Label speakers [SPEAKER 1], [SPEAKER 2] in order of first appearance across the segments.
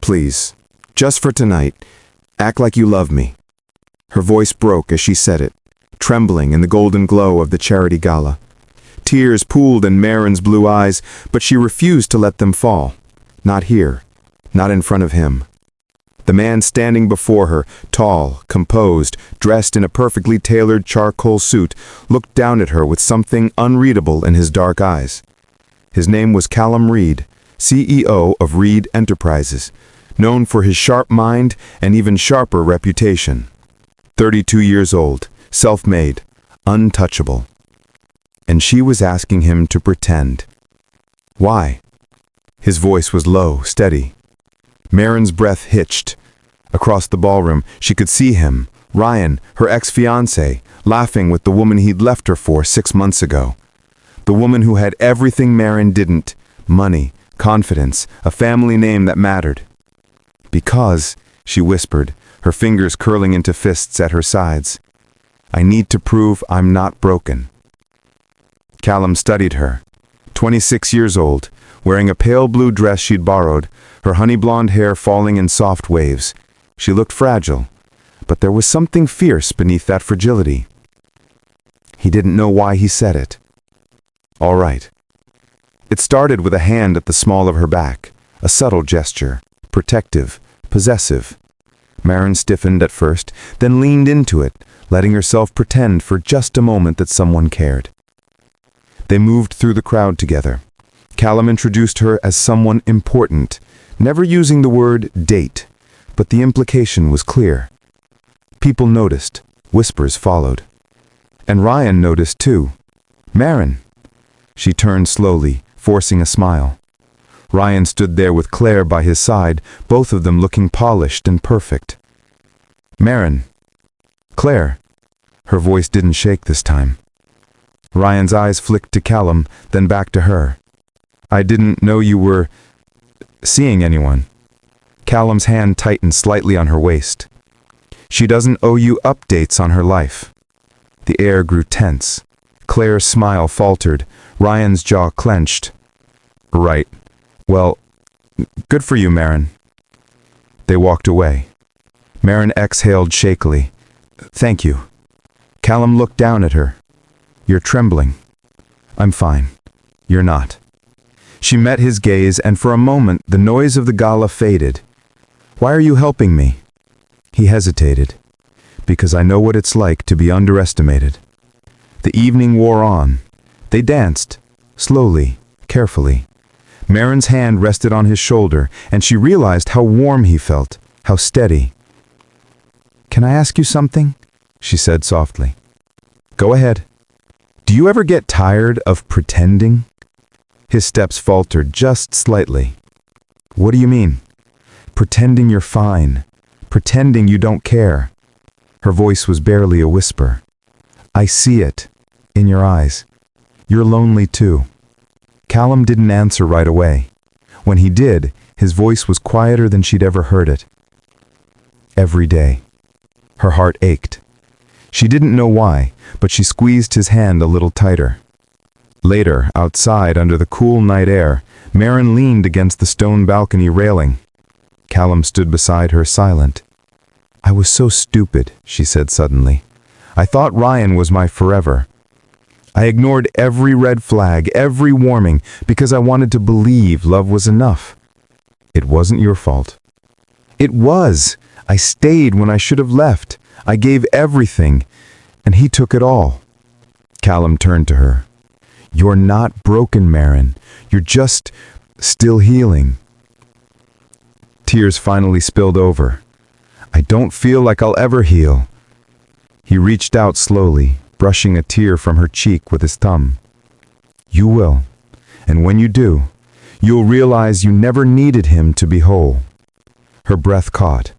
[SPEAKER 1] Please, just for tonight, act like you love me." Her voice broke as she said it, trembling in the golden glow of the charity gala. Tears pooled in Marin's blue eyes, but she refused to let them fall. Not here, not in front of him. The man standing before her, tall, composed, dressed in a perfectly tailored charcoal suit, looked down at her with something unreadable in his dark eyes. His name was Callum Reed, CEO of Reed Enterprises, known for his sharp mind and even sharper reputation. 32 years old, self-made, untouchable. And she was asking him to pretend. Why? His voice was low, steady. Marin's breath hitched. Across the ballroom, she could see him, Ryan, her ex-fiancé, laughing with the woman he'd left her for 6 months ago. The woman who had everything Marin didn't: money, confidence, a family name that mattered. "Because," she whispered, her fingers curling into fists at her sides, "I need to prove I'm not broken." Callum studied her. 26 years old, wearing a pale blue dress she'd borrowed, her honey blonde hair falling in soft waves. She looked fragile, but there was something fierce beneath that fragility. He didn't know why he said it. "All right." It started with a hand at the small of her back, a subtle gesture, protective, possessive. Marin stiffened at first, then leaned into it, letting herself pretend for just a moment that someone cared. They moved through the crowd together. Callum introduced her as someone important, never using the word date, but the implication was clear. People noticed, whispers followed. And Ryan noticed too. "Marin." She turned slowly, forcing a smile. Ryan stood there with Claire by his side, both of them looking polished and perfect. "Marin." "Claire." Her voice didn't shake this time. Ryan's eyes flicked to Callum, then back to her. "I didn't know you were seeing anyone." Callum's hand tightened slightly on her waist. "She doesn't owe you updates on her life." The air grew tense. Claire's smile faltered. Ryan's jaw clenched. "Right. Well, good for you, Marin." They walked away. Marin exhaled shakily. "Thank you." Callum looked down at her. "You're trembling." "I'm fine." "You're not." She met his gaze, and for a moment the noise of the gala faded. "Why are you helping me?" He hesitated. "Because I know what it's like to be underestimated." The evening wore on. They danced, slowly, carefully. Marin's hand rested on his shoulder, and she realized how warm he felt, how steady. "Can I ask you something?" she said softly. "Go ahead." "Do you ever get tired of pretending?" His steps faltered just slightly. "What do you mean?" "Pretending you're fine. Pretending you don't care." Her voice was barely a whisper. "I see it. In your eyes. You're lonely too." Callum didn't answer right away. When he did, his voice was quieter than she'd ever heard it. "Every day." Her heart ached. She didn't know why, but she squeezed his hand a little tighter. Later, outside under the cool night air, Marin leaned against the stone balcony railing. Callum stood beside her, silent. "I was so stupid," she said suddenly. "I thought Ryan was my forever. I ignored every red flag, every warning, because I wanted to believe love was enough. It wasn't your fault." "It was. I stayed when I should have left. I gave everything, and he took it all." Callum turned to her. "You're not broken, Marin. You're just still healing." Tears finally spilled over. "I don't feel like I'll ever heal." He reached out slowly, brushing a tear from her cheek with his thumb. "You will. And when you do, you'll realize you never needed him to be whole." Her breath caught.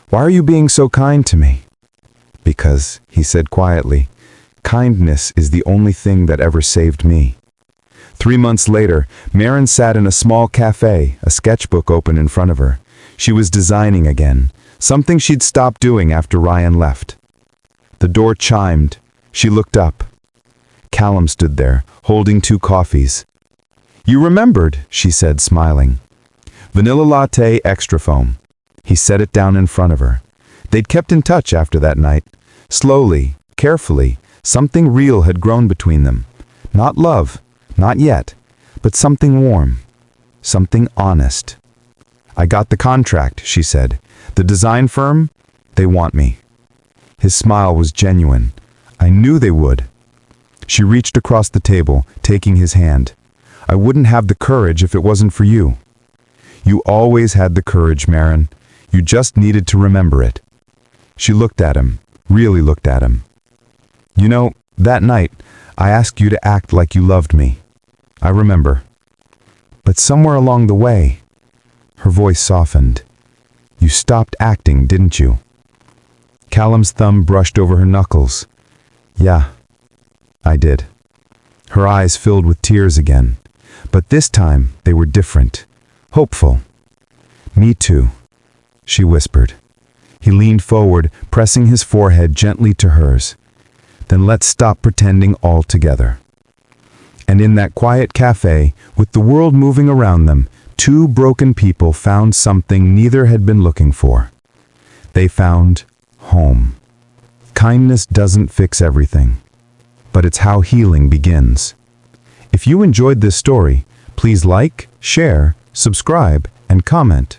[SPEAKER 1] "Why are you being so kind to me?" "Because," he said quietly, "kindness is the only thing that ever saved me." 3 months later, Marin sat in a small cafe, a sketchbook open in front of her. She was designing again, something she'd stopped doing after Ryan left. The door chimed. She looked up. Callum stood there, holding 2 coffees. "You remembered," she said, smiling. Vanilla latte, extra foam. He set it down in front of her. They'd kept in touch after that night. Slowly, carefully, something real had grown between them. Not love, not yet, but something warm, something honest. "I got the contract," she said. "The design firm, they want me." His smile was genuine. "I knew they would." She reached across the table, taking his hand. "I wouldn't have the courage if it wasn't for you." "You always had the courage, Marin. You just needed to remember it." She looked at him, really looked at him. "You know, that night, I asked you to act like you loved me. I remember. But somewhere along the way," her voice softened, "you stopped acting, didn't you?" Callum's thumb brushed over her knuckles. "Yeah, I did." Her eyes filled with tears again, but this time they were different, hopeful. "Me too," she whispered. He leaned forward, pressing his forehead gently to hers. "Then let's stop pretending altogether." And in that quiet cafe, with the world moving around them, two broken people found something neither had been looking for. They found home. Kindness doesn't fix everything, but it's how healing begins. If you enjoyed this story, please like, share, subscribe, and comment.